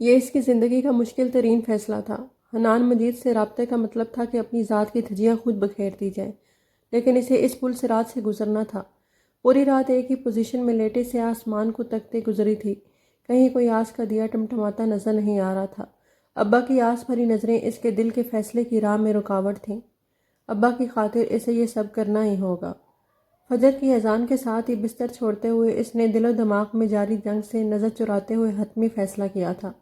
یہ اس کی زندگی کا مشکل ترین فیصلہ تھا۔ حنان مجید سے رابطے کا مطلب تھا کہ اپنی ذات کی دھجیاں خود بکھیر دی جائیں، لیکن اسے اس پل صراط سے گزرنا تھا۔ پوری رات ایک ہی پوزیشن میں لیٹے سے آسمان کو تکتے گزری تھی، کہیں کوئی آس کا دیا ٹمٹماتا نظر نہیں آ رہا تھا۔ ابا کی آس بھری نظریں اس کے دل کے فیصلے کی راہ میں رکاوٹ تھیں۔ ابا کی خاطر اسے یہ سب کرنا ہی ہوگا۔ فجر کی اذان کے ساتھ ہی بستر چھوڑتے ہوئے اس نے دل و دماغ میں جاری جنگ سے نظر چراتے ہوئے حتمی فیصلہ کیا تھا۔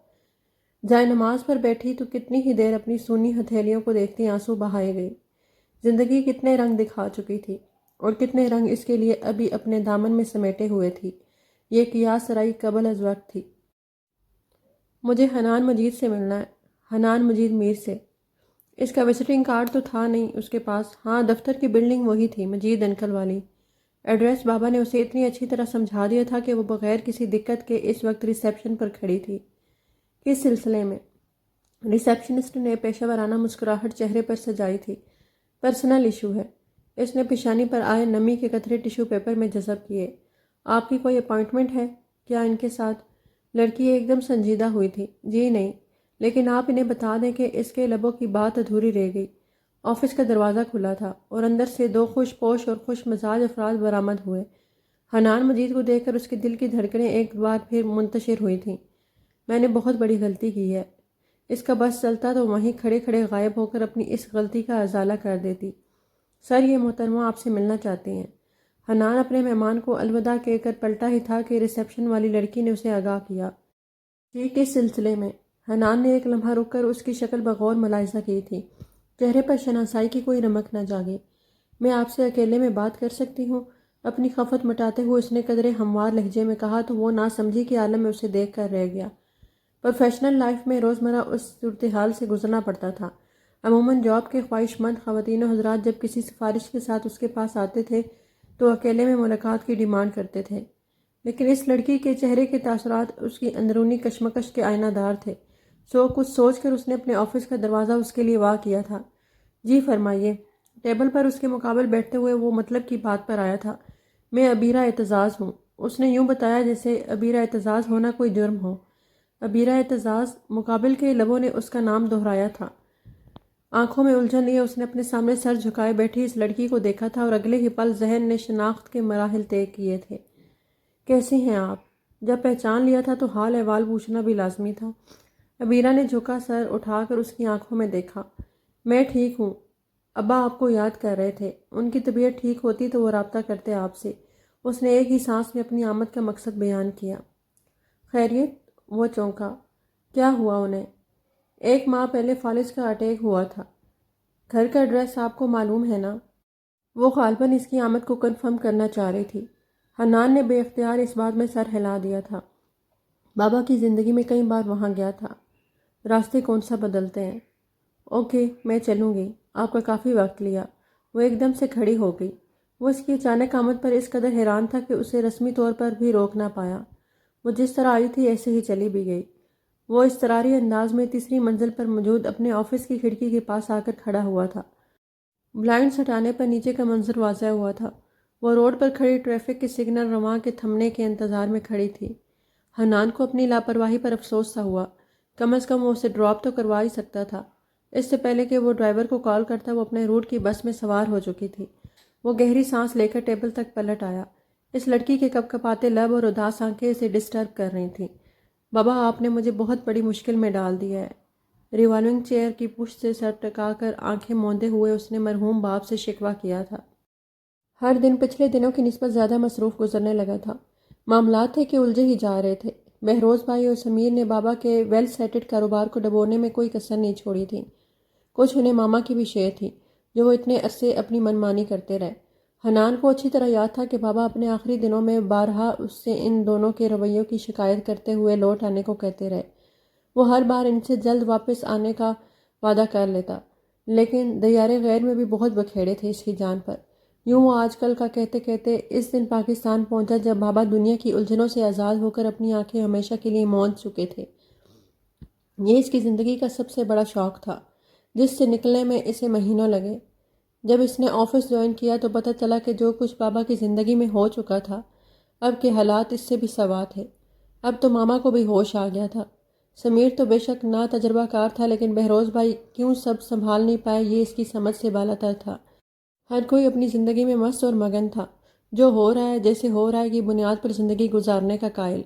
جائے نماز پر بیٹھی تو کتنی ہی دیر اپنی سونی ہتھیلیوں کو دیکھتی آنسو بہائے گئی۔ زندگی کتنے رنگ دکھا چکی تھی اور کتنے رنگ اس کے لیے ابھی اپنے دامن میں سمیٹے ہوئے تھی۔ یہ قیاس سرائی قبل از وقت تھی۔ مجھے حنان مجید سے ملنا ہے، حنان مجید میر سے۔ اس کا وزٹنگ کارڈ تو تھا نہیں اس کے پاس، ہاں دفتر کی بلڈنگ وہی تھی، مجید انکل والی۔ ایڈریس بابا نے اسے اتنی اچھی طرح سمجھا دیا تھا کہ وہ بغیر کسی دقت کے اس وقت ریسیپشن پر کھڑی تھی۔ کس سلسلے میں؟ ریسیپشنسٹ نے پیشہ ورانہ مسکراہٹ چہرے پر سجائی تھی۔ پرسنل ایشو ہے۔ اس نے پیشانی پر آئے نمی کے قطرے ٹیشو پیپر میں جذب کیے۔ آپ کی کوئی اپائنٹمنٹ ہے کیا ان کے ساتھ؟ لڑکی ایک دم سنجیدہ ہوئی تھی۔ جی نہیں، لیکن آپ انہیں بتا دیں کہ اس کے لبوں کی بات ادھوری رہ گئی۔ آفس کا دروازہ کھلا تھا اور اندر سے دو خوش پوش اور خوش مزاج افراد برآمد ہوئے۔ حنان مجید کو دیکھ کر اس کے دل کی دھڑکنیں ایک بار پھر منتشر ہوئی تھیں۔ میں نے بہت بڑی غلطی کی ہے۔ اس کا بس چلتا تو وہیں کھڑے کھڑے غائب ہو کر اپنی اس غلطی کا ازالہ کر دیتی۔ سر، یہ محترمہ آپ سے ملنا چاہتی ہیں۔ حنان اپنے مہمان کو الوداع کہہ کر پلٹا ہی تھا کہ ریسیپشن والی لڑکی نے اسے آگاہ کیا۔ جی، کس سلسلے میں؟ حنان نے ایک لمحہ رک کر اس کی شکل بغور ملاحظہ کی تھی۔ چہرے پر شناسائی کی کوئی رمق نہ جاگی۔ میں آپ سے اکیلے میں بات کر سکتی ہوں؟ اپنی خفت مٹاتے ہوئے اس نے قدرے ہموار لہجے میں کہا تو وہ ناسمجھی کے عالم میں اسے دیکھ کر رہ گیا۔ پروفیشنل لائف میں روزمرہ اس صورتحال سے گزرنا پڑتا تھا۔ عموماً جاب کے خواہش مند خواتین و حضرات جب کسی سفارش کے ساتھ اس کے پاس آتے تھے تو اکیلے میں ملاقات کی ڈیمانڈ کرتے تھے، لیکن اس لڑکی کے چہرے کے تاثرات اس کی اندرونی کشمکش کے آئینہ دار تھے۔ کچھ سوچ کر اس نے اپنے آفس کا دروازہ اس کے لیے وا کیا تھا۔ جی فرمائیے۔ ٹیبل پر اس کے مقابل بیٹھتے ہوئے وہ مطلب کی بات پر آیا تھا۔ میں عبیرہ اعتزاز ہوں۔ اس نے یوں بتایا جیسے عبیرہ اعتزاز ہونا کوئی جرم ہو۔ عبیرہ اعتزاز؟ مقابل کے لبوں نے اس کا نام دہرایا تھا۔ آنکھوں میں الجھن لیے اس نے اپنے سامنے سر جھکائے بیٹھی اس لڑکی کو دیکھا تھا اور اگلے ہی پل ذہن نے شناخت کے مراحل طے کیے تھے۔ کیسی ہیں آپ؟ جب پہچان لیا تھا تو حال احوال پوچھنا بھی لازمی تھا۔ عبیرہ نے جھکا سر اٹھا کر اس کی آنکھوں میں دیکھا۔ میں ٹھیک ہوں، ابا آپ کو یاد کر رہے تھے۔ ان کی طبیعت ٹھیک ہوتی تو وہ رابطہ کرتے آپ سے۔ اس نے ایک ہی سانس میں اپنی آمد کا مقصد بیان کیا۔ خیریت؟ وہ چونکا۔ کیا ہوا انہیں؟ 1 ماہ پہلے فالج کا اٹیک ہوا تھا۔ گھر کا ایڈریس آپ کو معلوم ہے نا؟ وہ غالباً اس کی آمد کو کنفرم کرنا چاہ رہی تھی۔ حنان نے بے اختیار اس بات میں سر ہلا دیا تھا۔ بابا کی زندگی میں کئی بار وہاں گیا تھا۔ راستے کون سا بدلتے ہیں۔ اوکے، میں چلوں گی، آپ کا کافی وقت لیا۔ وہ ایک دم سے کھڑی ہو گئی۔ وہ اس کی اچانک آمد پر اس قدر حیران تھا کہ اسے رسمی طور پر بھی روک نہ پایا۔ وہ جس طرح آئی تھی ایسے ہی چلی بھی گئی۔ وہ اضطراری انداز میں تیسری منزل پر موجود اپنے آفس کی کھڑکی کے پاس آ کر کھڑا ہوا تھا۔ بلائنڈز ہٹانے پر نیچے کا منظر واضح ہوا تھا۔ وہ روڈ پر کھڑی ٹریفک کے سگنل رواں کے تھمنے کے انتظار میں کھڑی تھی۔ حنان کو اپنی لاپرواہی پر افسوس سا ہوا۔ کم از کم وہ اسے ڈراپ تو کروا ہی سکتا تھا۔ اس سے پہلے کہ وہ ڈرائیور کو کال کرتا وہ اپنے روٹ کی بس میں سوار ہو چکی تھی۔ وہ گہری سانس لے کر ٹیبل تک پلٹ آیا۔ اس لڑکی کے کپ کپاتے لب اور اداس آنکھیں اسے ڈسٹرب کر رہی تھیں۔ بابا، آپ نے مجھے بہت بڑی مشکل میں ڈال دیا ہے۔ ریوالونگ چیئر کی پشت سے سر ٹکا کر آنکھیں موندے ہوئے اس نے مرحوم باپ سے شکوہ کیا تھا۔ ہر دن پچھلے دنوں کی نسبت زیادہ مصروف گزرنے لگا تھا۔ معاملات تھے کہ الجھے ہی جا رہے تھے۔ بہروز بھائی اور سمیر نے بابا کے ویل سیٹڈ کاروبار کو ڈبونے میں کوئی کسر نہیں چھوڑی تھی۔ کچھ انہیں ماما کی بھی شیئر تھی جو وہ اتنے عرصے اپنی منمانی کرتے رہے۔ حنان کو اچھی طرح یاد تھا کہ بابا اپنے آخری دنوں میں بارہا اس سے ان دونوں کے رویوں کی شکایت کرتے ہوئے لوٹ آنے کو کہتے رہے۔ وہ ہر بار ان سے جلد واپس آنے کا وعدہ کر لیتا، لیکن دیار غیر میں بھی بہت بکھیڑے تھے اس کی جان پر۔ یوں وہ آج کل کا کہتے کہتے اس دن پاکستان پہنچا جب بابا دنیا کی الجھنوں سے آزاد ہو کر اپنی آنکھیں ہمیشہ کے لیے موند چکے تھے۔ یہ اس کی زندگی کا سب سے بڑا شوق تھا جس سے نکلنے میں اسے مہینوں لگے۔ جب اس نے آفس جوائن کیا تو پتہ چلا کہ جو کچھ بابا کی زندگی میں ہو چکا تھا اب کے حالات اس سے بھی سوا تھے۔ اب تو ماما کو بھی ہوش آ گیا تھا۔ سمیر تو بے شک نا تجربہ کار تھا، لیکن بہروز بھائی کیوں سب سنبھال نہیں پائے یہ اس کی سمجھ سے بالاتر تھا۔ ہر کوئی اپنی زندگی میں مست اور مگن تھا، جو ہو رہا ہے جیسے ہو رہا ہے کی بنیاد پر زندگی گزارنے کا قائل۔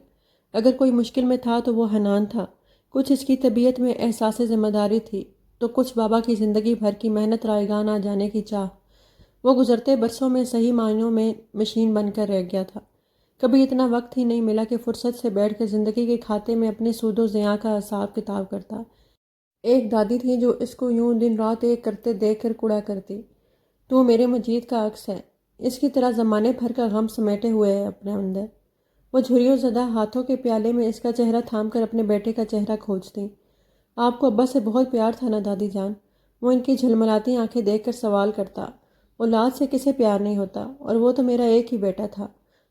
اگر کوئی مشکل میں تھا تو وہ حنان تھا، کچھ اس کی طبیعت میں احساس ذمہ داری تھی، تو کچھ بابا کی زندگی بھر کی محنت رائگاں نہ جانے کی چاہ۔ وہ گزرتے برسوں میں صحیح معنوں میں مشین بن کر رہ گیا تھا۔ کبھی اتنا وقت ہی نہیں ملا کہ فرصت سے بیٹھ کر زندگی کے کھاتے میں اپنے سود و زیاں کا حساب کتاب کرتا۔ ایک دادی تھی جو اس کو یوں دن رات ایک کرتے دیکھ کر کڑا کرتی، تو میرے مجید کا عکس ہے، اس کی طرح زمانے بھر کا غم سمیٹے ہوئے ہے اپنے اندر۔ وہ جھریوں زدہ ہاتھوں کے پیالے میں اس کا چہرہ تھام کر اپنے بیٹے کا چہرہ کھوجتی۔ آپ کو ابا سے بہت پیار تھا نا دادی جان؟ وہ ان کی جھلملاتی آنکھیں دیکھ کر سوال کرتا۔ اولاد سے کسے پیار نہیں ہوتا، اور وہ تو میرا ایک ہی بیٹا تھا۔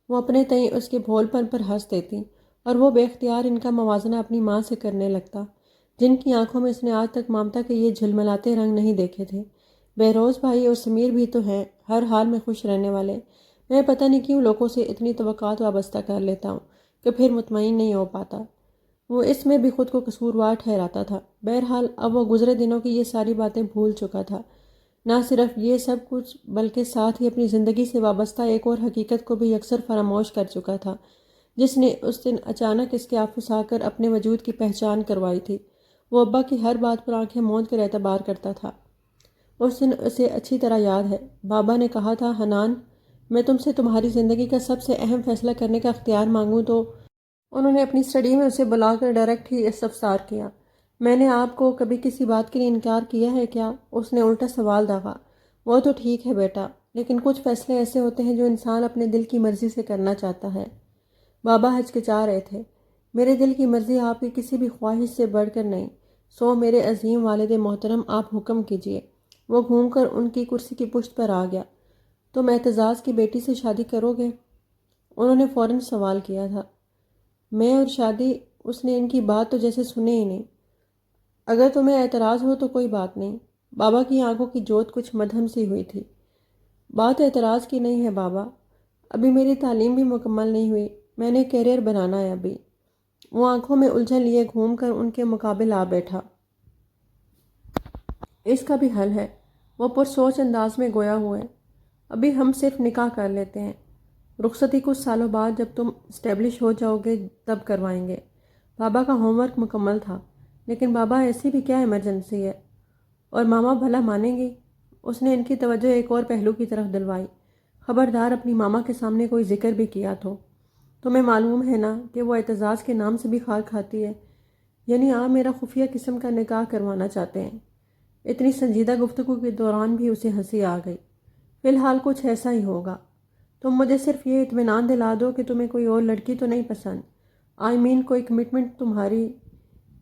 وہ اپنے تئیں اس کے بھول پن پر ہنس دیتی، اور وہ بے اختیار ان کا موازنہ اپنی ماں سے کرنے لگتا، جن کی آنکھوں میں اس نے آج تک ممتا کے یہ جھلملاتے رنگ نہیں دیکھے تھے۔ بہروز بھائی اور سمیر بھی تو ہیں ہر حال میں خوش رہنے والے۔ میں پتہ نہیں کیوں لوگوں سے اتنی توقعات وابستہ کر لیتا ہوں کہ پھر مطمئن نہیں ہو پاتا۔ وہ اس میں بھی خود کو قصوروار ٹھہراتا تھا۔ بہرحال اب وہ گزرے دنوں کی یہ ساری باتیں بھول چکا تھا۔ نہ صرف یہ سب کچھ بلکہ ساتھ ہی اپنی زندگی سے وابستہ ایک اور حقیقت کو بھی اکثر فراموش کر چکا تھا، جس نے اس دن اچانک اس کے آفس آ کر اپنے وجود کی پہچان کروائی تھی۔ وہ ابا کی ہر بات پر آنکھیں موند کر اعتبار کرتا تھا۔ اس دن اسے اچھی طرح یاد ہے، بابا نے کہا تھا، حنان میں تم سے تمہاری زندگی کا سب سے اہم فیصلہ کرنے کا اختیار مانگوں تو انہوں نے اپنی اسٹڈی میں اسے بلا کر ڈائریکٹ ہی استفسار کیا۔ میں نے آپ کو کبھی کسی بات کے لیے انکار کیا ہے کیا؟ اس نے الٹا سوال داغا۔ وہ تو ٹھیک ہے بیٹا، لیکن کچھ فیصلے ایسے ہوتے ہیں جو انسان اپنے دل کی مرضی سے کرنا چاہتا ہے۔ بابا ہچکچا رہے تھے۔ میرے دل کی مرضی آپ کی کسی بھی خواہش سے بڑھ کر نہیں، سو میرے عظیم والد محترم آپ حکم کیجیے۔ وہ گھوم کر ان کی کرسی کی پشت پر آ گیا۔ تم اعتزاز کی بیٹی سے شادی کرو گے؟ انہوں نے فوراً سوال کیا تھا۔ میں اور شادی؟ اس نے ان کی بات تو جیسے سنے ہی نہیں۔ اگر تمہیں اعتراض ہو تو کوئی بات نہیں۔ بابا کی آنکھوں کی جوت کچھ مدھم سی ہوئی تھی۔ بات اعتراض کی نہیں ہے بابا، ابھی میری تعلیم بھی مکمل نہیں ہوئی، میں نے کیریئر بنانا ہے ابھی۔ وہ آنکھوں میں الجھن لیے گھوم کر ان کے مقابل آ بیٹھا۔ اس کا بھی حل ہے، وہ پرسوچ انداز میں گویا ہوئے۔ ابھی ہم صرف نکاح کر لیتے ہیں، رخصتی کچھ سالوں بعد جب تم اسٹیبلش ہو جاؤ گے تب کروائیں گے۔ بابا کا ہوم ورک مکمل تھا۔ لیکن بابا ایسی بھی کیا ایمرجنسی ہے؟ اور ماما بھلا مانیں گی؟ اس نے ان کی توجہ ایک اور پہلو کی طرف دلوائی۔ خبردار اپنی ماما کے سامنے کوئی ذکر بھی کیا تو تمہیں معلوم ہے نا کہ وہ اعتزاز کے نام سے بھی خار کھاتی ہے۔ یعنی آپ میرا خفیہ قسم کا نکاح کروانا چاہتے ہیں؟ اتنی سنجیدہ گفتگو کے دوران بھی اسے ہنسی آ گئی۔ فی الحال کچھ ایسا ہی ہوگا۔ تم مجھے صرف یہ اطمینان دلا دو کہ تمہیں کوئی اور لڑکی تو نہیں پسند، کوئی کمٹمنٹ تمہاری،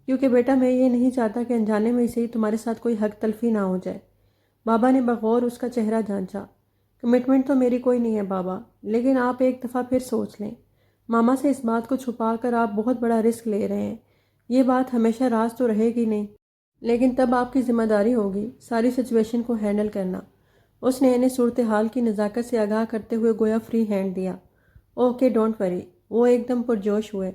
کیونکہ بیٹا میں یہ نہیں چاہتا کہ انجانے میں سے ہی تمہارے ساتھ کوئی حق تلفی نہ ہو جائے۔ بابا نے بغور اس کا چہرہ جانچا۔ کمٹمنٹ تو میری کوئی نہیں ہے بابا، لیکن آپ ایک دفعہ پھر سوچ لیں۔ ماما سے اس بات کو چھپا کر آپ بہت بڑا رسک لے رہے ہیں۔ یہ بات ہمیشہ راز تو رہے گی نہیں، لیکن تب آپ کی ذمہ داری ہوگی ساری سچویشن کو ہینڈل کرنا۔ اس نے انہیں صورتحال کی نزاکت سے آگاہ کرتے ہوئے گویا فری ہینڈ دیا۔ Okay don't worry. وہ ایک دم پرجوش ہوئے۔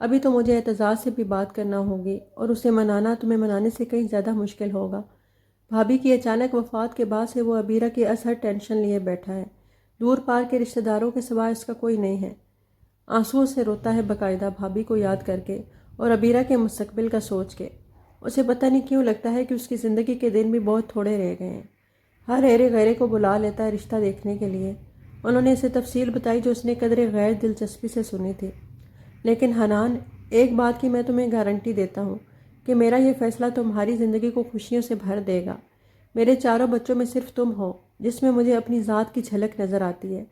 ابھی تو مجھے اعتزاز سے بھی بات کرنا ہوگی، اور اسے منانا تمہیں منانے سے کہیں زیادہ مشکل ہوگا۔ بھابھی کی اچانک وفات کے بعد سے وہ ابیرہ کی اثر ٹینشن لیے بیٹھا ہے۔ دور پار کے رشتہ داروں کے سوا اس کا کوئی نہیں ہے۔ آنسوؤں سے روتا ہے باقاعدہ بھابھی کو یاد کر کے اور ابیرہ کے مستقبل کا سوچ کے۔ اسے پتہ نہیں کیوں لگتا ہے کہ اس کی زندگی کے دن بھی بہت تھوڑے رہ گئے ہیں۔ ہر ایرے غیرے کو بلا لیتا ہے رشتہ دیکھنے کے لیے۔ انہوں نے اسے تفصیل بتائی جو اس نے قدرے غیر دلچسپی سے سنی تھی۔ لیکن حنان، ایک بات کی میں تمہیں گارنٹی دیتا ہوں کہ میرا یہ فیصلہ تمہاری زندگی کو خوشیوں سے بھر دے گا۔ میرے چاروں بچوں میں صرف تم ہو جس میں مجھے اپنی ذات کی جھلک نظر آتی ہے،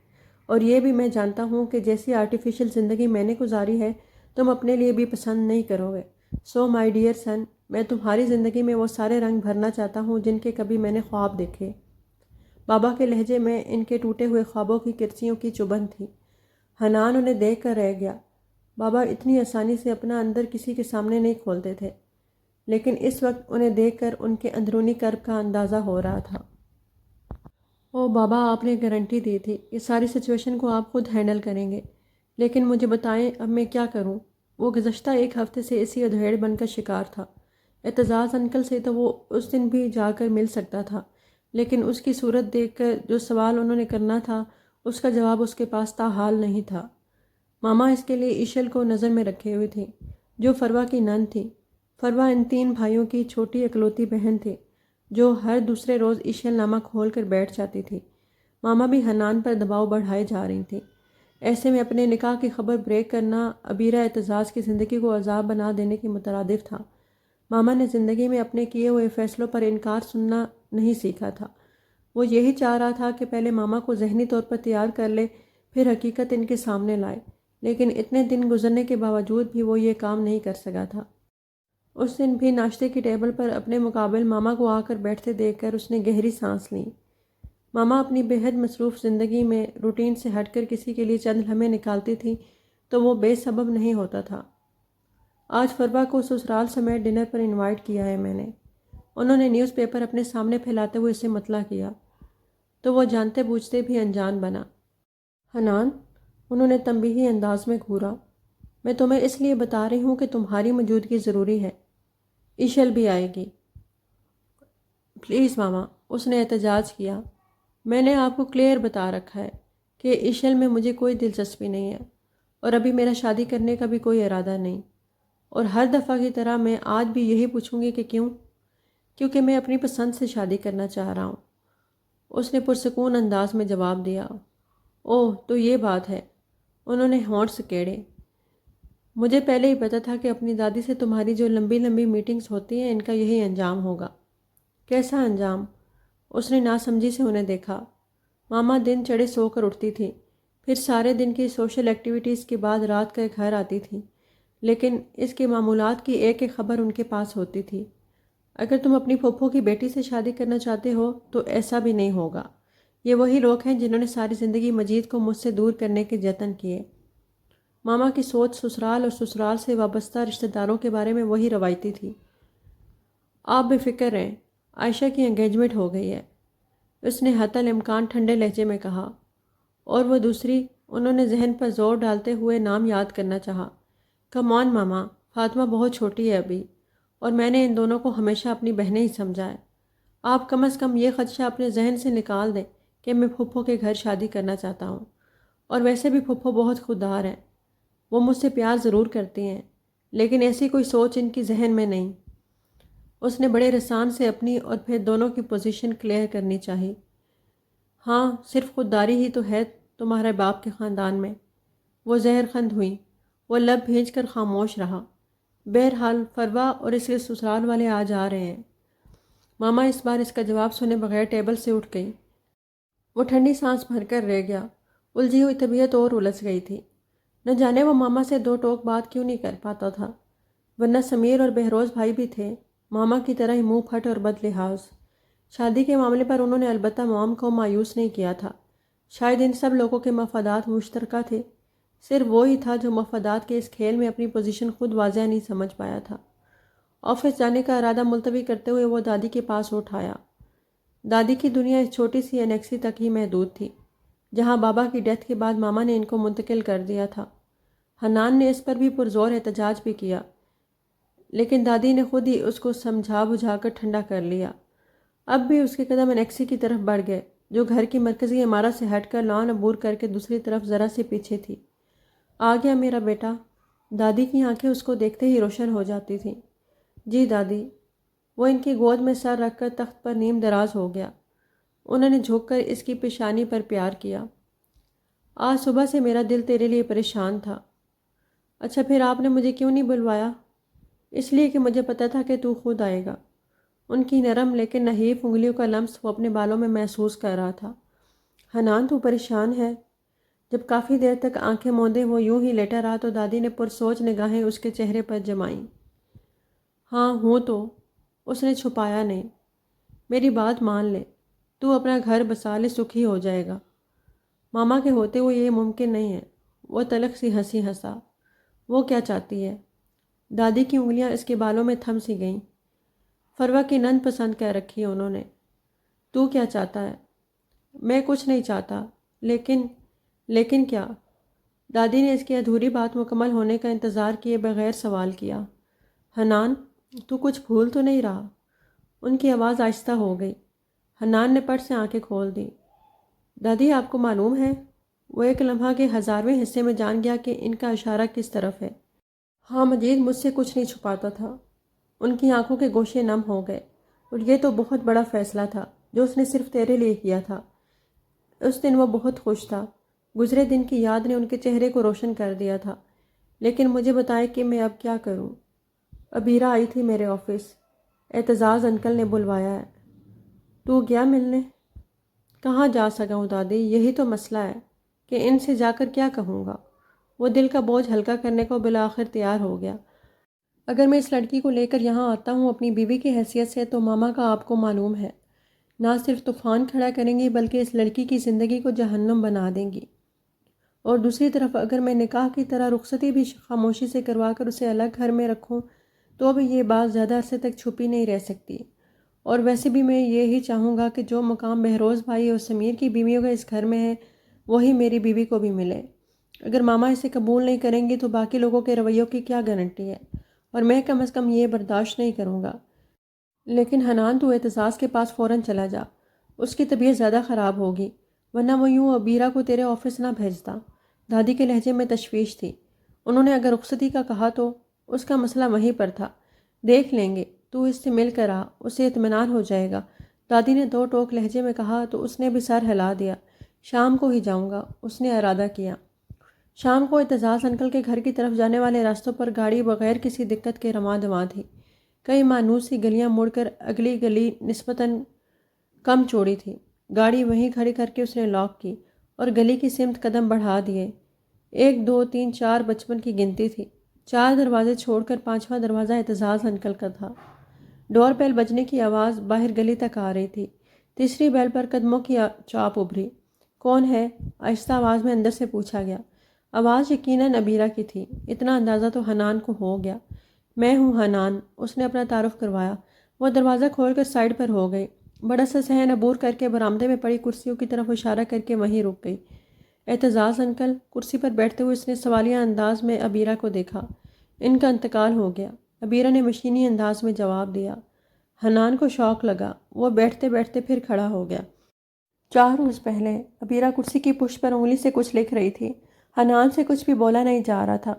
اور یہ بھی میں جانتا ہوں کہ جیسی آرٹیفیشل زندگی میں نے گزاری ہے تم اپنے لیے بھی پسند نہیں کرو گے۔ سو مائی ڈیئر سن، میں تمہاری زندگی میں وہ سارے رنگ بھرنا چاہتا ہوں جن کے کبھی میں نے خواب دیکھے۔ بابا کے لہجے میں ان کے ٹوٹے ہوئے خوابوں کی کرچیوں کی چبھن تھی۔ حنان انہیں دیکھ کر رہ گیا۔ بابا اتنی آسانی سے اپنا اندر کسی کے سامنے نہیں کھولتے تھے، لیکن اس وقت انہیں دیکھ کر ان کے اندرونی کرب کا اندازہ ہو رہا تھا۔ او بابا، آپ نے گارنٹی دی تھی، یہ ساری سچویشن کو آپ خود ہینڈل کریں گے، لیکن مجھے بتائیں اب میں کیا کروں؟ وہ گزشتہ ایک ہفتے سے اسی ادھیڑ بن کا شکار تھا۔ اعتزاز انکل سے تو وہ اس دن بھی جا کر مل سکتا تھا، لیکن اس کی صورت دیکھ کر جو سوال انہوں نے کرنا تھا اس کا جواب اس کے پاس تاحال نہیں تھا۔ ماما اس کے لیے ایشل کو نظر میں رکھے ہوئے تھی، جو فروا کی نند تھی۔ فروا ان 3 بھائیوں کی چھوٹی اکلوتی بہن تھی، جو ہر دوسرے روز ایشل نامہ کھول کر بیٹھ جاتی تھی۔ ماما بھی حنان پر دباؤ بڑھائے جا رہی تھیں۔ ایسے میں اپنے نکاح کی خبر بریک کرنا عبیرہ اعتزاز کی زندگی کو عذاب بنا دینے کے مترادف تھا۔ ماما نے زندگی میں اپنے کیے ہوئے فیصلوں پر انکار سننا نہیں سیکھا تھا۔ وہ یہی چاہ رہا تھا کہ پہلے ماما کو ذہنی طور پر تیار کر لے، پھر حقیقت ان کے سامنے لائے، لیکن اتنے دن گزرنے کے باوجود بھی وہ یہ کام نہیں کر سکا تھا۔ اس دن بھی ناشتے کی ٹیبل پر اپنے مقابل ماما کو آ کر بیٹھتے دیکھ کر اس نے گہری سانس لی۔ ماما اپنی بے حد مصروف زندگی میں روٹین سے ہٹ کر کسی کے لیے چند لمحے نکالتی تھی تو وہ بے سبب نہیں ہوتا تھا۔ آج فروا کو سسرال سمیت ڈنر پر انوائٹ کیا ہے میں نے۔ انہوں نے نیوز پیپر اپنے سامنے پھیلاتے ہوئے اسے مطلع کیا تو وہ جانتے بوجھتے بھی انجان بنا۔ حنان، انہوں نے تنبیہی انداز میں گھورا، میں تمہیں اس لیے بتا رہی ہوں کہ تمہاری موجودگی ضروری ہے۔ ایشل بھی آئے گی۔ پلیز ماما، اس نے احتجاج کیا، میں نے آپ کو کلیئر بتا رکھا ہے کہ ایشل میں مجھے کوئی دلچسپی نہیں ہے، اور ابھی میرا شادی کرنے کا بھی کوئی ارادہ نہیں، اور ہر دفعہ کی طرح میں آج بھی یہی پوچھوں گی کہ کیوں؟ کیونکہ میں اپنی پسند سے شادی کرنا چاہ رہا ہوں، اس نے پرسکون انداز میں جواب دیا۔ اوہ تو یہ بات ہے، انہوں نے ہونٹ سکیڑے۔ مجھے پہلے ہی پتا تھا کہ اپنی دادی سے تمہاری جو لمبی لمبی میٹنگز ہوتی ہیں ان کا یہی انجام ہوگا۔ کیسا انجام؟ اس نے ناسمجھی سے انہیں دیکھا۔ ماما دن چڑھے سو کر اٹھتی تھی، پھر سارے دن کی سوشل ایکٹیویٹیز کے بعد رات کا گھر آتی تھی، لیکن اس کے معمولات کی ایک ایک خبر ان کے پاس ہوتی تھی۔ اگر تم اپنی پھوپھو کی بیٹی سے شادی کرنا چاہتے ہو تو ایسا بھی نہیں ہوگا۔ یہ وہی لوگ ہیں جنہوں نے ساری زندگی مجید کو مجھ سے دور کرنے کے جتن کیے۔ ماما کی سوچ سسرال اور سسرال سے وابستہ رشتہ داروں کے بارے میں وہی روایتی تھی۔ آپ بے فکر رہیں، عائشہ کی انگیجمنٹ ہو گئی ہے، اس نے حتی الامکان ٹھنڈے لہجے میں کہا، اور وہ دوسری، انہوں نے ذہن پر زور ڈالتے ہوئے نام یاد کرنا چاہا۔ کم آن ماما، فاطمہ بہت چھوٹی ہے ابھی، اور میں نے ان دونوں کو ہمیشہ اپنی بہنیں ہی سمجھا ہے۔ آپ کم از کم یہ خدشہ اپنے ذہن سے نکال دیں کہ میں پھپھو کے گھر شادی کرنا چاہتا ہوں، اور ویسے بھی پھپھو بہت خوددار ہیں، وہ مجھ سے پیار ضرور کرتی ہیں، لیکن ایسی کوئی سوچ ان کی ذہن میں نہیں۔ اس نے بڑے رسان سے اپنی اور پھر دونوں کی پوزیشن کلیئر کرنی چاہی۔ ہاں، صرف خودداری ہی تو ہے تمہارے باپ کے خاندان میں۔ وہ زہر خند ہوئی، وہ لب بھیج کر خاموش رہا۔ بہرحال فروا اور اس کے سسرال والے آج آ رہے ہیں۔ ماما اس بار اس کا جواب سنے بغیر ٹیبل سے اٹھ گئی۔ وہ ٹھنڈی سانس بھر کر رہ گیا، الجھی ہوئی طبیعت اور الجھ گئی تھی۔ نہ جانے وہ ماما سے 2 ٹوک بات کیوں نہیں کر پاتا تھا، ورنہ سمیر اور بہروز بھائی بھی تھے، ماما کی طرح ہی منہ پھٹ اور بد لحاظ۔ شادی کے معاملے پر انہوں نے البتہ موم کو مایوس نہیں کیا تھا۔ شاید ان سب لوگوں کے مفادات مشترکہ تھے، صرف وہ ہی تھا جو مفادات کے اس کھیل میں اپنی پوزیشن خود واضح نہیں سمجھ پایا تھا۔ آفس جانے کا ارادہ ملتوی کرتے ہوئے وہ دادی کے پاس اٹھ آیا۔ دادی کی دنیا اس چھوٹی سی انیکسی تک ہی محدود تھی، جہاں بابا کی ڈیتھ کے بعد ماما نے ان کو منتقل کر دیا تھا۔ حنان نے اس پر بھی پرزور احتجاج بھی کیا، لیکن دادی نے خود ہی اس کو سمجھا بجھا کر ٹھنڈا کر لیا۔ اب بھی اس کے قدم انیکسی کی طرف بڑھ گئے، جو گھر کی مرکزی عمارت سے ہٹ کر لان عبور کر کے دوسری طرف ذرا سے پیچھے تھی۔ آ گیا میرا بیٹا؟ دادی کی آنکھیں اس کو دیکھتے ہی روشن ہو جاتی تھیں۔ جی دادی۔ وہ ان کی گود میں سر رکھ کر تخت پر نیم دراز ہو گیا۔ انہوں نے جھک کر اس کی پیشانی پر پیار کیا۔ آج صبح سے میرا دل تیرے لیے پریشان تھا۔ اچھا پھر آپ نے مجھے کیوں نہیں بلوایا؟ اس لیے کہ مجھے پتا تھا کہ تو خود آئے گا۔ ان کی نرم لیکن نحیف انگلیوں کا لمس وہ اپنے بالوں میں محسوس کر رہا تھا۔ حنان تو پریشان ہے؟ جب کافی دیر تک آنکھیں موندے وہ یوں ہی لیٹا رہا تو دادی نے پرسوچ نگاہیں اس کے چہرے پر جمائیں۔ ہاں ہوں تو، اس نے چھپایا نہیں۔ میری بات مان لے، تو اپنا گھر بسا لے، سکھی ہو جائے گا۔ ماما کے ہوتے ہوئے یہ ممکن نہیں ہے۔ وہ تلخ سی ہنسی ہنسا۔ وہ کیا چاہتی ہے؟ دادی کی انگلیاں اس کے بالوں میں تھم سی گئیں۔ فروا کی نند پسند کہہ رکھی ہے انہوں نے۔ تو کیا چاہتا ہے؟ میں کچھ نہیں چاہتا، لیکن کیا؟ دادی نے اس کی ادھوری بات مکمل ہونے کا انتظار کیے بغیر سوال کیا، حنان تو کچھ بھول تو نہیں رہا؟ ان کی آواز آہستہ ہو گئی۔ حنان نے پٹ سے آنکھیں کھول دیں۔ دادی آپ کو معلوم ہے؟ وہ ایک لمحہ کے 1000ویں حصے میں جان گیا کہ ان کا اشارہ کس طرف ہے۔ ہاں، مجید مجھ سے کچھ نہیں چھپاتا تھا۔ ان کی آنکھوں کے گوشے نم ہو گئے۔ اور یہ تو بہت بڑا فیصلہ تھا جو اس نے صرف تیرے لیے کیا تھا۔ اس دن وہ بہت خوش تھا۔ گزرے دن کی یاد نے ان کے چہرے کو روشن کر دیا تھا۔ لیکن مجھے بتائے کہ میں اب کیا کروں؟ ابیرہ آئی تھی میرے آفس۔ اعتزاز انکل نے بلوایا ہے۔ تو گیا ملنے؟ کہاں جا سکا ہوں دادی، یہی تو مسئلہ ہے کہ ان سے جا کر کیا کہوں گا۔ وہ دل کا بوجھ ہلکا کرنے کو بالآخر تیار ہو گیا۔ اگر میں اس لڑکی کو لے کر یہاں آتا ہوں اپنی بیوی کی حیثیت سے، تو ماما کا آپ کو معلوم ہے نہ صرف طوفان کھڑا کریں گی بلکہ اس لڑکی کی زندگی کو جہنم بنا دیں گی۔ اور دوسری طرف اگر میں نکاح کی طرح رخصتی بھی خاموشی سے کروا کر اسے الگ گھر میں رکھوں تو بھی یہ بات زیادہ عرصے تک چھپی نہیں رہ سکتی۔ اور ویسے بھی میں یہی چاہوں گا کہ جو مقام بہروز بھائی اور سمیر کی بیویوں کا اس گھر میں ہے وہی میری بیوی کو بھی ملے۔ اگر ماما اسے قبول نہیں کریں گی تو باقی لوگوں کے رویوں کی کیا گارنٹی ہے، اور میں کم از کم یہ برداشت نہیں کروں گا۔ لیکن حنان تو اعتزاز کے پاس فوراً چلا جا، اس کی طبیعت زیادہ خراب ہوگی، ورنہ وہ یوں ابیرہ کو تیرے آفس نہ بھیجتا۔ دادی کے لہجے میں تشویش تھی۔ انہوں نے اگر رخصتی کا کہا تو اس کا مسئلہ وہیں پر تھا۔ دیکھ لیں گے، تو اس سے مل کر آ، اسے اطمینان ہو جائے گا۔ دادی نے دو ٹوک لہجے میں کہا تو اس نے بھی سر ہلا دیا۔ شام کو ہی جاؤں گا، اس نے ارادہ کیا۔ شام کو اعتزاز انکل کے گھر کی طرف جانے والے راستوں پر گاڑی بغیر کسی دقت کے رواں دواں تھی۔ کئی مانوس سی گلیاں مڑ کر اگلی گلی نسبتاً کم چوڑی تھی۔ گاڑی وہیں کھڑی کر کے اس نے لاک کی اور گلی کی سمت قدم بڑھا دیے۔ 1 2 3 4 بچپن کی گنتی تھی۔ 4 دروازے چھوڑ کر 5واں دروازہ اعتزاز انکل کا تھا۔ ڈور بیل بجنے کی آواز باہر گلی تک آ رہی تھی۔ تیسری بیل پر قدموں کی چاپ ابھری۔ کون ہے؟ آہستہ آواز میں اندر سے پوچھا گیا۔ آواز یقیناً ابیرہ کی تھی۔ اتنا اندازہ تو حنان کو ہو گیا۔ میں ہوں حنان، اس نے اپنا تعارف کروایا۔ وہ دروازہ کھول کر سائڈ پر ہو گئی۔ بڑا سا صحن عبور کر کے برآمدے میں پڑی کرسیوں کی طرف اشارہ کر کے وہیں رک گئی۔ اعتزاز انکل، کرسی پر بیٹھتے ہوئے اس نے سوالیہ انداز میں ابیرہ کو دیکھا۔ ان کا انتقال ہو گیا، ابیرہ نے مشینی انداز میں جواب دیا۔ حنان کو شوق لگا، وہ بیٹھتے بیٹھتے پھر کھڑا ہو گیا۔ 4 روز پہلے ابیرہ کرسی کی پشت پر انگلی سے کچھ لکھ رہی تھی۔ حنان سے کچھ بھی بولا نہیں جا رہا تھا۔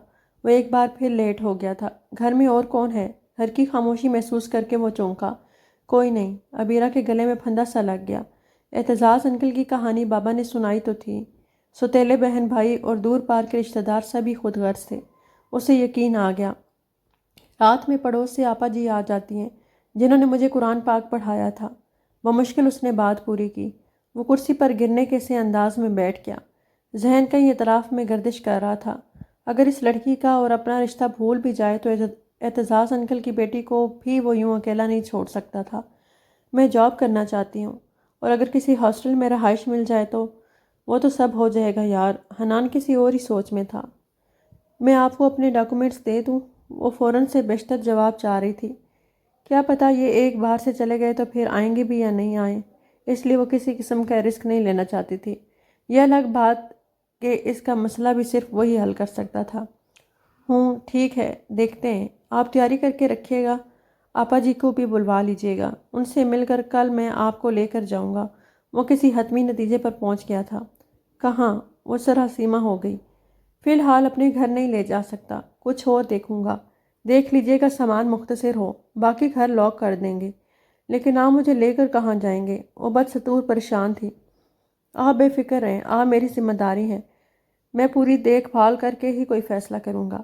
وہ ایک بار پھر لیٹ ہو گیا تھا۔ گھر میں اور کون ہے؟ گھر کی خاموشی محسوس کر کے وہ چونکا۔ کوئی نہیں۔ ابیرہ کے گلے میں پھندا سا لگ گیا۔ اعتزاز انکل کی کہانی بابا نے سنائی تو تھی۔ سوتیلے بہن بھائی اور دور پار کے رشتہ دار سبھی خود غرض تھے۔ اسے یقین آ گیا۔ رات میں پڑوس سے آپا جی آ جاتی ہیں جنہوں نے مجھے قرآن پاک پڑھایا تھا۔ بمشکل اس نے بات پوری کی۔ وہ کرسی پر گرنے کے سے انداز میں بیٹھ گیا۔ ذہن کئی اطراف میں گردش کر رہا تھا۔ اگر اس لڑکی کا اور اپنا رشتہ بھول بھی جائے تو اعتزاز انکل کی بیٹی کو بھی وہ یوں اکیلا نہیں چھوڑ سکتا تھا۔ میں جاب کرنا چاہتی ہوں، اور اگر کسی ہاسٹل میں رہائش مل جائے تو وہ تو سب ہو جائے گا یار۔ حنان کسی اور ہی سوچ میں تھا۔ میں آپ کو اپنے ڈاکومنٹس دے دوں؟ وہ فوراً سے بیشتر جواب چاہ رہی تھی۔ کیا پتہ یہ ایک بار سے چلے گئے تو پھر آئیں گے بھی یا نہیں آئیں، اس لیے وہ کسی قسم کا رسک نہیں لینا چاہتی تھی۔ یہ الگ بات کہ اس کا مسئلہ بھی صرف وہی حل کر سکتا تھا۔ ٹھیک ہے، دیکھتے ہیں۔ آپ تیاری کر کے رکھیے گا۔ آپا جی کو بھی بلوا لیجیے گا، ان سے مل کر کل میں آپ کو لے کر جاؤں گا۔ وہ کسی حتمی نتیجے پر پہنچ گیا تھا۔ کہاں؟ وہ سراسیمہ ہو گئی۔ فی الحال اپنے گھر نہیں لے جا سکتا، کچھ اور دیکھوں گا۔ دیکھ لیجیے گا سامان مختصر ہو، باقی گھر لاک کر دیں گے۔ لیکن آپ مجھے لے کر کہاں جائیں گے؟ وہ بدستور پریشان تھی۔ آپ بے فکر رہیں، آپ میری ذمہ داری ہیں، میں پوری دیکھ بھال کر کے ہی کوئی فیصلہ کروں گا۔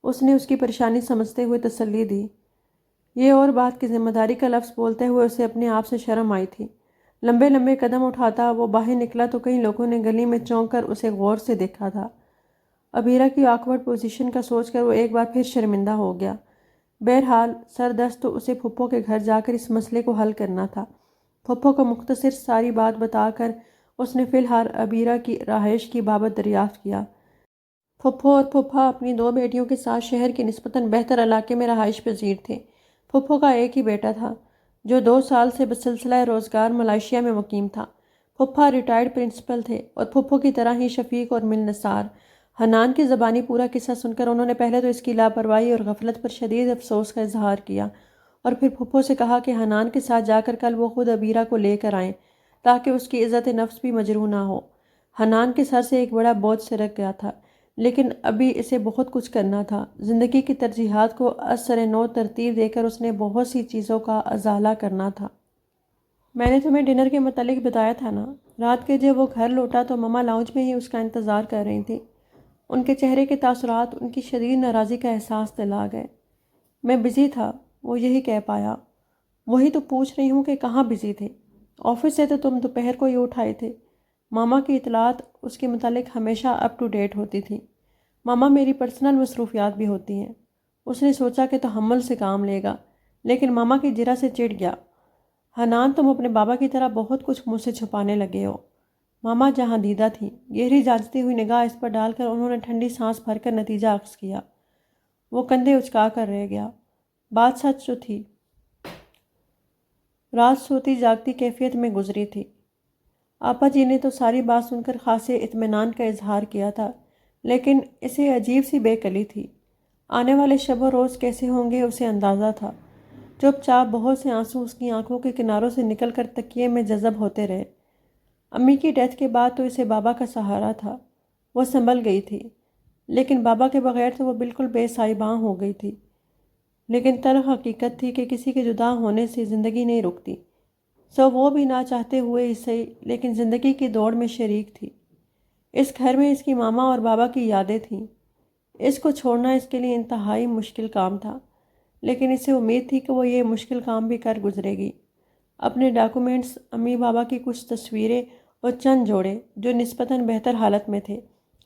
اس نے اس کی پریشانی سمجھتے ہوئے تسلی دی۔ یہ اور بات کہ ذمہ داری کا لفظ بولتے ہوئے اسے اپنے آپ سے شرم آئی تھی۔ لمبے لمبے قدم اٹھاتا وہ باہر نکلا تو کئی لوگوں نے گلی میں چونک کر اسے غور سے دیکھا تھا۔ ابیرہ کی آکورڈ پوزیشن کا سوچ کر وہ ایک بار پھر شرمندہ ہو گیا۔ بہرحال سردست تو اسے پھپھو کے گھر جا کر اس مسئلے کو حل کرنا تھا۔ پھپھو کو مختصر ساری بات بتا کر اس نے فی الحال ابیرہ کی رہائش کی بابت دریافت کیا۔ پھپھو اور پھپھا اپنی 2 بیٹیوں کے ساتھ شہر کے نسبتاً بہتر علاقے میں رہائش پذیر تھے۔ پھپھو کا ایک ہی بیٹا تھا جو 2 سال سے بسلسلہ روزگار ملائیشیا میں مقیم تھا۔ پھپھا ریٹائرڈ پرنسپل تھے اور پھپھو کی طرح ہی شفیق اور ملنسار۔ حنان کی زبانی پورا قصہ سن کر انہوں نے پہلے تو اس کی لاپرواہی اور غفلت پر شدید افسوس کا اظہار کیا، اور پھر پھپھو سے کہا کہ حنان کے ساتھ جا کر کل وہ خود عبیرہ کو لے کر آئیں تاکہ اس کی عزت نفس بھی مجروح نہ ہو۔ حنان کے سر سے ایک بڑا بوجھ سرک گیا تھا، لیکن ابھی اسے بہت کچھ کرنا تھا۔ زندگی کی ترجیحات کو از سر نو ترتیب دے کر اس نے بہت سی چیزوں کا ازالہ کرنا تھا۔ میں نے تمہیں ڈنر کے متعلق بتایا تھا نا؟ رات کے جب وہ گھر لوٹا تو مما لاؤنج میں ہی اس کا انتظار کر رہی تھی۔ ان کے چہرے کے تاثرات ان کی شدید ناراضی کا احساس دلا گئے۔ میں بزی تھا، وہ یہی کہہ پایا۔ وہی تو پوچھ رہی ہوں کہ کہاں بزی تھے؟ آفس سے تو تم دوپہر کو ہی اٹھ آئے تھے۔ ماما کی اطلاعات اس کے متعلق ہمیشہ اپ ٹو ڈیٹ ہوتی تھی۔ ماما میری پرسنل مصروفیات بھی ہوتی ہیں۔ اس نے سوچا کہ تحمل سے کام لے گا، لیکن ماما کی جرا سے چڑ گیا۔ حنان، تم اپنے بابا کی طرح بہت کچھ مجھ سے چھپانے لگے ہو۔ ماما جہاں دیدہ تھی، گہری جانچتی ہوئی نگاہ اس پر ڈال کر انہوں نے ٹھنڈی سانس بھر کر نتیجہ اخذ کیا۔ وہ کندھے اچکا کر رہ گیا۔ بات سچ تو تھی۔ رات سوتی جاگتی کیفیت میں گزری تھی۔ آپا جی نے تو ساری بات سن کر خاصے اطمینان کا اظہار کیا تھا، لیکن اسے عجیب سی بے کلی تھی۔ آنے والے شب و روز کیسے ہوں گے اسے اندازہ تھا۔ چپ چاپ بہت سے آنسو اس کی آنکھوں کے کناروں سے نکل کر تکیے میں جذب ہوتے رہے۔ امی کی ڈیتھ کے بعد تو اسے بابا کا سہارا تھا، وہ سنبھل گئی تھی، لیکن بابا کے بغیر تو وہ بالکل بے سائباں ہو گئی تھی۔ لیکن تلخ حقیقت تھی کہ کسی کے جدا ہونے سے زندگی نہیں رکتی، سو وہ بھی نہ چاہتے ہوئے ہی صحیح لیکن زندگی کی دوڑ میں شریک تھی۔ اس گھر میں اس کی ماما اور بابا کی یادیں تھیں۔ اس کو چھوڑنا اس کے لیے انتہائی مشکل کام تھا، لیکن اسے امید تھی کہ وہ یہ مشکل کام بھی کر گزرے گی۔ اپنے ڈاکومنٹس، امی بابا کی کچھ تصویریں اور چند جوڑے جو نسبتاً بہتر حالت میں تھے،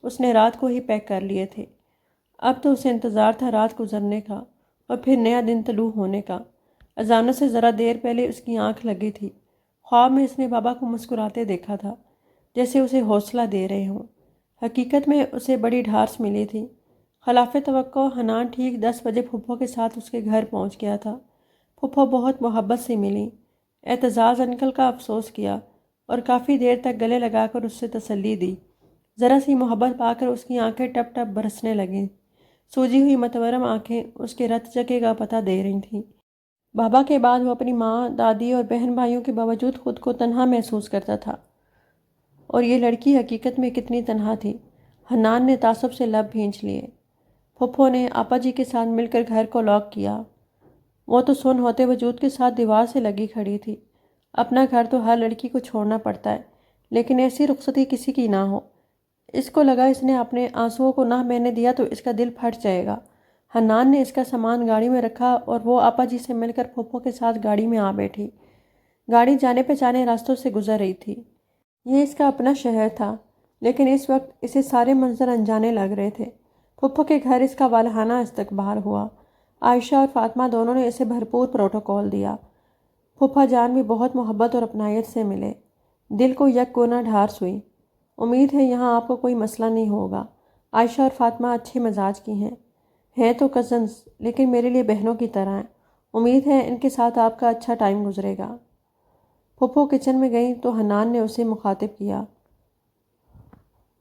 اس نے رات کو ہی پیک کر لیے تھے۔ اب تو اسے انتظار تھا رات گزرنے کا اور پھر نیا دن طلوع ہونے کا۔ اذانوں سے ذرا دیر پہلے اس کی آنکھ لگی تھی۔ خواب میں اس نے بابا کو مسکراتے دیکھا تھا، جیسے اسے حوصلہ دے رہے ہوں۔ حقیقت میں اسے بڑی ڈھارس ملی تھی۔ خلاف توقع حنان ٹھیک 10 بجے پھپھو کے ساتھ اس کے گھر پہنچ گیا تھا۔ پھپھو بہت محبت سے ملی، اعتزاز انکل کا افسوس کیا اور کافی دیر تک گلے لگا کر اس سے تسلی دی۔ ذرا سی محبت پا کر اس کی آنکھیں ٹپ ٹپ برسنے لگیں۔ سوجی ہوئی متورم آنکھیں اس کے رت جگہ کا پتہ دے رہی تھیں۔ بابا کے بعد وہ اپنی ماں، دادی اور بہن بھائیوں کے باوجود خود کو تنہا محسوس کرتا تھا، اور یہ لڑکی حقیقت میں کتنی تنہا تھی۔ حنان نے تعصب سے لب بھینچ لیے۔ پھپھو نے آپا جی کے ساتھ مل کر گھر کو لاک کیا۔ وہ تو سن ہوتے وجود کے ساتھ دیوار سے لگی کھڑی تھی۔ اپنا گھر تو ہر لڑکی کو چھوڑنا پڑتا ہے، لیکن ایسی رخصتی کسی کی نہ ہو۔ اس کو لگا اس نے اپنے آنسوؤں کو نہ بہنے دیا تو اس کا دل پھٹ جائے گا۔ حنان نے اس کا سامان گاڑی میں رکھا اور وہ آپا جی سے مل کر پھپھو کے ساتھ گاڑی میں آ بیٹھی۔ گاڑی جانے پہچانے راستوں سے گزر رہی تھی۔ یہ اس کا اپنا شہر تھا، لیکن اس وقت اسے سارے منظر انجانے لگ رہے تھے۔ پھپھو کے گھر اس کا والہانہ استقبال ہوا۔ عائشہ اور فاطمہ دونوں نے اسے بھرپور پروٹوکول دیا۔ پھپھا جان بھی بہت محبت اور اپنائیت سے ملے۔ دل کو یک کونا ڈھارس ہوئی۔ امید ہے یہاں آپ کو کوئی مسئلہ نہیں ہوگا۔ عائشہ اور فاطمہ اچھے مزاج کی ہیں تو کزنز، لیکن میرے لیے بہنوں کی طرح ہیں۔ امید ہے ان کے ساتھ آپ کا اچھا ٹائم گزرے گا۔ پھپھو کچن میں گئیں تو حنان نے اسے مخاطب کیا۔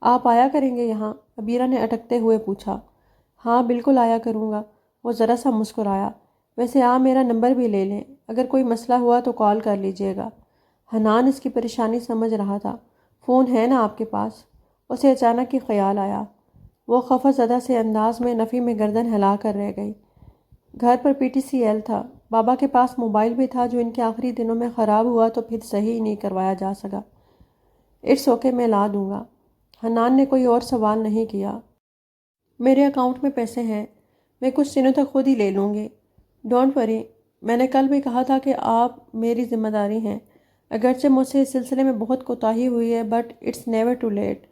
آپ آیا کریں گے یہاں؟ عبیرہ نے اٹکتے ہوئے پوچھا۔ ہاں بالکل آیا کروں گا، وہ ذرا سا مسکرایا۔ ویسے آپ میرا نمبر بھی لے لیں، اگر کوئی مسئلہ ہوا تو کال کر لیجیے گا۔ حنان اس کی پریشانی سمجھ رہا تھا۔ فون ہے نا آپ کے پاس؟ اسے اچانک ہی خیال آیا۔ وہ خفا زدہ سے انداز میں نفی میں گردن ہلا کر رہ گئی۔ گھر پر PTCL تھا، بابا کے پاس موبائل بھی تھا جو ان کے آخری دنوں میں خراب ہوا تو پھر صحیح نہیں کروایا جا سکا۔ اٹس اوکے، میں لا دوں گا۔ حنان نے کوئی اور سوال نہیں کیا۔ میرے اکاؤنٹ میں پیسے ہیں، میں کچھ دنوں تک خود ہی لے لوں گی۔ ڈونٹ وری، میں نے کل بھی کہا تھا کہ آپ میری ذمہ داری ہیں۔ اگرچہ مجھ سے اس سلسلے میں بہت کوتاہی ہوئی ہے، but it's never too late.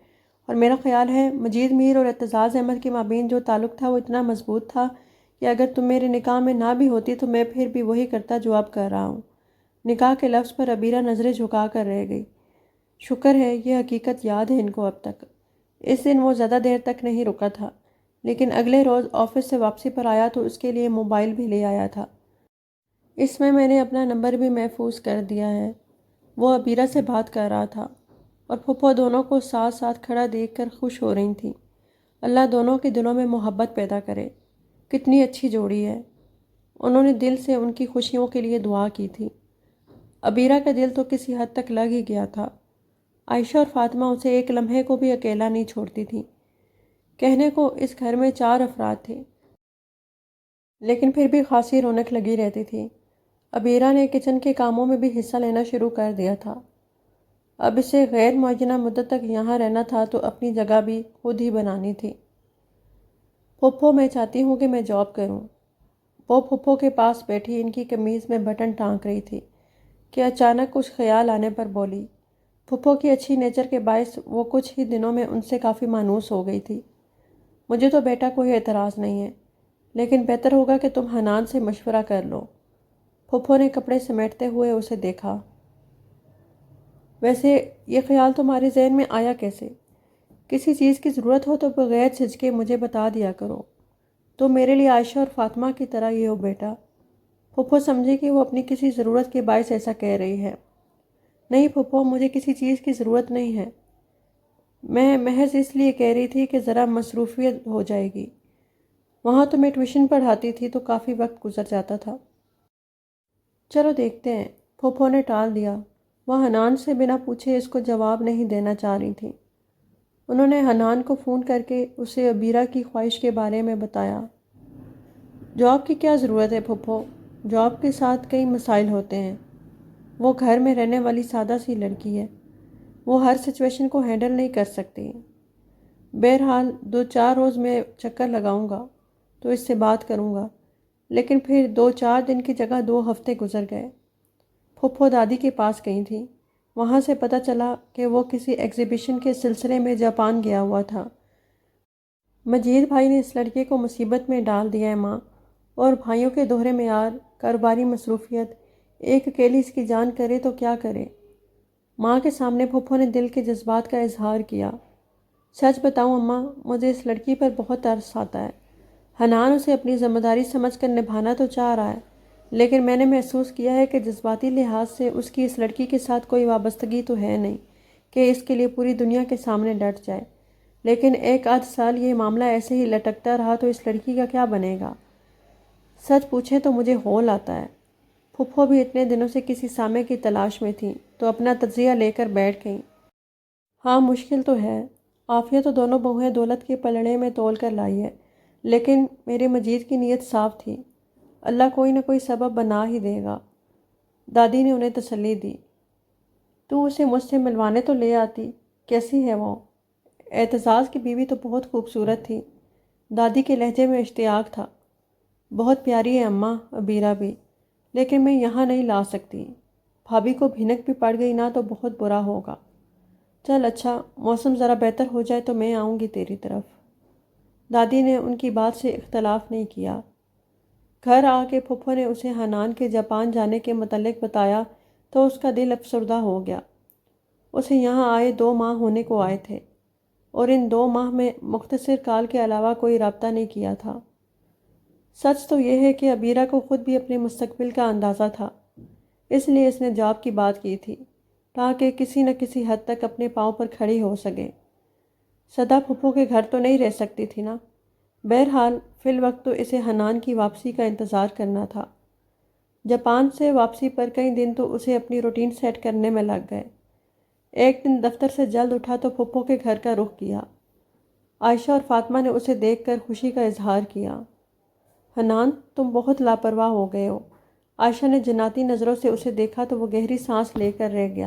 اور میرا خیال ہے مجید میر اور اعتزاز احمد کے مابین جو تعلق تھا وہ اتنا مضبوط تھا کہ اگر تم میرے نکاح میں نہ بھی ہوتی تو میں پھر بھی وہی کرتا جو اب کر رہا ہوں۔ نکاح کے لفظ پر عبیرہ نظریں جھکا کر رہ گئی۔ شکر ہے یہ حقیقت یاد ہے ان کو اب تک۔ اس دن وہ زیادہ دیر تک نہیں رکا تھا، لیکن اگلے روز آفس سے واپسی پر آیا تو اس کے لیے موبائل بھی لے آیا تھا۔ اس میں نے اپنا نمبر بھی محفوظ کر دیا ہے۔ وہ عبیرہ سے بات کر رہا تھا اور پھپھو دونوں کو ساتھ ساتھ کھڑا دیکھ کر خوش ہو رہی تھیں۔ اللہ دونوں کے دلوں میں محبت پیدا کرے، کتنی اچھی جوڑی ہے۔ انہوں نے دل سے ان کی خوشیوں کے لیے دعا کی تھی۔ عبیرہ کا دل تو کسی حد تک لگ ہی گیا تھا۔ عائشہ اور فاطمہ اسے ایک لمحے کو بھی اکیلا نہیں چھوڑتی تھی۔ کہنے کو اس گھر میں 4 افراد تھے، لیکن پھر بھی خاصی رونق لگی رہتی تھی۔ عبیرہ نے کچن کے کاموں میں بھی حصہ لینا شروع کر دیا تھا۔ اب اسے غیر معینہ مدت تک یہاں رہنا تھا تو اپنی جگہ بھی خود ہی بنانی تھی۔ پھپھو، میں چاہتی ہوں کہ میں جاب کروں۔ وہ پھپھو کے پاس بیٹھی ان کی قمیض میں بٹن ٹانک رہی تھی کہ اچانک کچھ خیال آنے پر بولی۔ پھپھو کی اچھی نیچر کے باعث وہ کچھ ہی دنوں میں ان سے کافی مانوس ہو گئی تھی۔ مجھے تو بیٹا کوئی اعتراض نہیں ہے، لیکن بہتر ہوگا کہ تم حنان سے مشورہ کر لو۔ پھپھو نے کپڑے سمیٹتے ہوئے اسے دیکھا۔ ویسے یہ خیال تمہارے ذہن میں آیا کیسے؟ کسی چیز کی ضرورت ہو تو بغیر جھجکے مجھے بتا دیا کرو۔ تو میرے لیے عائشہ اور فاطمہ کی طرح ہی ہو بیٹا۔ پھپھو سمجھی کہ وہ اپنی کسی ضرورت کے باعث ایسا کہہ رہی ہے۔ نہیں پھپھو، مجھے کسی چیز کی ضرورت نہیں ہے۔ میں محض اس لیے کہہ رہی تھی کہ ذرا مصروفیت ہو جائے گی۔ وہاں تو میں ٹیوشن پڑھاتی تھی تو کافی وقت گزر جاتا تھا۔ چلو دیکھتے ہیں، پھپھو نے ٹال دیا۔ وہ حنان سے بنا پوچھے اس کو جواب نہیں دینا چاہ رہی تھی۔ انہوں نے حنان کو فون کر کے اسے عبیرہ کی خواہش کے بارے میں بتایا۔ جاب کی کیا ضرورت ہے پھپھو؟ جاب کے ساتھ کئی مسائل ہوتے ہیں۔ وہ گھر میں رہنے والی سادہ سی لڑکی ہے، وہ ہر سچویشن کو ہینڈل نہیں کر سکتی۔ بہرحال 2-4 روز میں چکر لگاؤں گا تو اس سے بات کروں گا، لیکن پھر 2-4 دن کی جگہ 2 ہفتے گزر گئے۔ پھپھو دادی کے پاس گئی تھی۔ وہاں سے پتہ چلا کہ وہ کسی ایگزیبیشن کے سلسلے میں جاپان گیا ہوا تھا۔ مجید بھائی نے اس لڑکے کو مصیبت میں ڈال دیا ہے ماں، اور بھائیوں کے دوہرے معیار، کاروباری مصروفیت، ایک اکیلی اس کی جان کرے تو کیا کرے۔ ماں کے سامنے پھپھو نے دل کے جذبات کا اظہار کیا۔ سچ بتاؤں اماں، مجھے اس لڑکی پر بہت ترس آتا ہے۔ حنان اسے اپنی ذمہ داری سمجھ کر نبھانا تو چاہ رہا ہے، لیکن میں نے محسوس کیا ہے کہ جذباتی لحاظ سے اس کی اس لڑکی کے ساتھ کوئی وابستگی تو ہے نہیں کہ اس کے لیے پوری دنیا کے سامنے ڈٹ جائے۔ لیکن 1-8 سال یہ معاملہ ایسے ہی لٹکتا رہا تو اس لڑکی کا کیا بنے گا؟ سچ پوچھیں تو مجھے ہول آتا ہے۔ پھپھو بھی اتنے دنوں سے کسی سامے کی تلاش میں تھی تو اپنا تجزیہ لے کر بیٹھ گئیں۔ ہاں مشکل تو ہے، عافیہ تو دونوں بہویں دولت کے پلڑے میں تول کر لائی ہے، لیکن میرے مجید کی نیت صاف تھی، اللہ کوئی نہ کوئی سبب بنا ہی دے گا۔ دادی نے انہیں تسلی دی۔ تو اسے مجھ سے ملوانے تو لے آتی، کیسی ہے وہ؟ اعتزاز کی بیوی تو بہت خوبصورت تھی۔ دادی کے لہجے میں اشتیاق تھا۔ بہت پیاری ہے اماں، عبیرہ بھی، لیکن میں یہاں نہیں لا سکتی۔ بھابھی کو بھنک بھی پڑ گئی نہ تو بہت برا ہوگا۔ چل اچھا، موسم ذرا بہتر ہو جائے تو میں آؤں گی تیری طرف۔ دادی نے ان کی بات سے اختلاف نہیں کیا۔ گھر آ کے پھپھو نے اسے حنان کے جاپان جانے کے متعلق بتایا تو اس کا دل افسردہ ہو گیا۔ اسے یہاں آئے 2 ماہ ہونے کو آئے تھے، اور ان 2 ماہ میں مختصر کال کے علاوہ کوئی رابطہ نہیں کیا تھا۔ سچ تو یہ ہے کہ عبیرہ کو خود بھی اپنے مستقبل کا اندازہ تھا، اس لیے اس نے جاب کی بات کی تھی تاکہ کسی نہ کسی حد تک اپنے پاؤں پر کھڑی ہو سکے۔ سدا پھپھو کے گھر تو نہیں رہ سکتی تھی نا۔ بہرحال فی الوقت تو اسے حنان کی واپسی کا انتظار کرنا تھا۔ جاپان سے واپسی پر کئی دن تو اسے اپنی روٹین سیٹ کرنے میں لگ گئے۔ ایک دن دفتر سے جلد اٹھا تو پھپھو کے گھر کا رخ کیا۔ عائشہ اور فاطمہ نے اسے دیکھ کر خوشی کا اظہار کیا۔ حنان، تم بہت لاپرواہ ہو گئے ہو۔ عائشہ نے جناتی نظروں سے اسے دیکھا تو وہ گہری سانس لے کر رہ گیا۔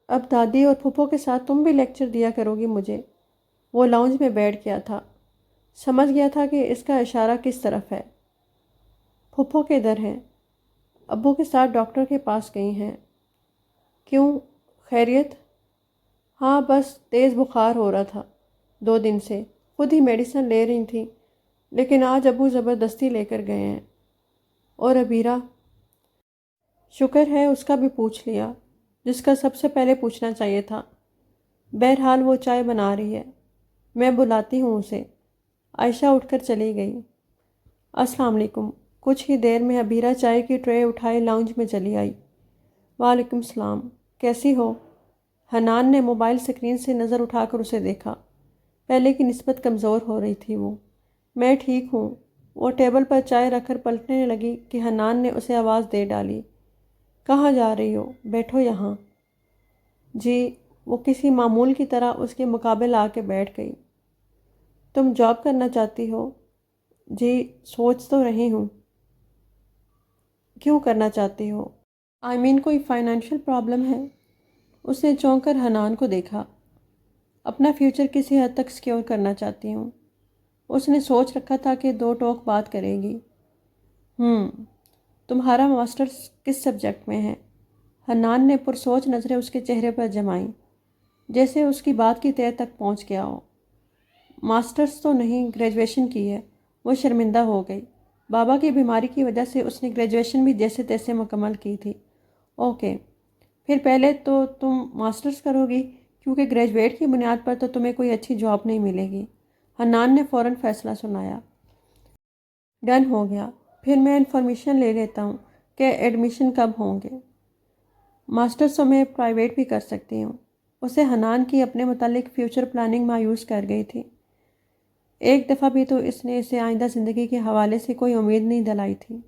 اب دادی اور پھپھو کے ساتھ تم بھی لیکچر دیا کرو گی مجھے۔ وہ لاؤنج میں بیٹھ گیا تھا، سمجھ گیا تھا کہ اس کا اشارہ کس طرف ہے۔ پھپھو کے در ہیں، ابو کے ساتھ ڈاکٹر کے پاس گئی ہیں۔ کیوں، خیریت؟ ہاں بس تیز بخار ہو رہا تھا 2 دن سے، خود ہی میڈیسن لے رہی تھی، لیکن آج ابو زبردستی لے کر گئے ہیں۔ اور عبیرہ؟ شکر ہے اس کا بھی پوچھ لیا، جس کا سب سے پہلے پوچھنا چاہیے تھا۔ بہرحال وہ چائے بنا رہی ہے، میں بلاتی ہوں اسے۔ عائشہ اٹھ کر چلی گئی۔ السلام علیکم۔ کچھ ہی دیر میں عبیرہ چائے کی ٹرے اٹھائے لاؤنج میں چلی آئی۔ وعلیکم السلام، کیسی ہو؟ حنان نے موبائل سکرین سے نظر اٹھا کر اسے دیکھا۔ پہلے کی نسبت کمزور ہو رہی تھی وہ۔ میں ٹھیک ہوں۔ وہ ٹیبل پر چائے رکھ کر پلٹنے لگی کہ حنان نے اسے آواز دے ڈالی۔ کہاں جا رہی ہو؟ بیٹھو یہاں۔ جی۔ وہ کسی معمول کی طرح اس کے مقابل آ کے بیٹھ گئی۔ تم جاب کرنا چاہتی ہو؟ جی، سوچ تو رہی ہوں۔ کیوں کرنا چاہتی ہو؟ کوئی فائنینشیل پرابلم ہے؟ اس نے چونک کر حنان کو دیکھا۔ اپنا فیوچر کسی حد تک سیکیور کرنا چاہتی ہوں۔ اس نے سوچ رکھا تھا کہ دو ٹوک بات کرے گی۔ تمہارا ماسٹرز کس سبجیکٹ میں ہے؟ حنان نے پرسوچ نظریں اس کے چہرے پر جمائیں، جیسے اس کی بات کی تہہ تک پہنچ گیا ہو۔ ماسٹرز تو نہیں، گریجویشن کی ہے۔ وہ شرمندہ ہو گئی۔ بابا کی بیماری کی وجہ سے اس نے گریجویشن بھی جیسے تیسے مکمل کی تھی۔ اوکے، پھر پہلے تو تم ماسٹرز کرو گی، کیونکہ گریجویٹ کی بنیاد پر تو تمہیں کوئی اچھی جاب نہیں ملے گی۔ حنان نے فوراً فیصلہ سنایا۔ ڈن ہو گیا۔ پھر میں انفارمیشن لے لیتا ہوں کہ ایڈمیشن کب ہوں گے۔ ماسٹرز تو میں پرائیویٹ بھی کر سکتی ہوں۔ اسے حنان کی اپنے متعلق فیوچر پلاننگ مایوس کر گئی تھی۔ ایک دفعہ بھی تو اس نے اسے آئندہ زندگی کے حوالے سے کوئی امید نہیں دلائی تھی۔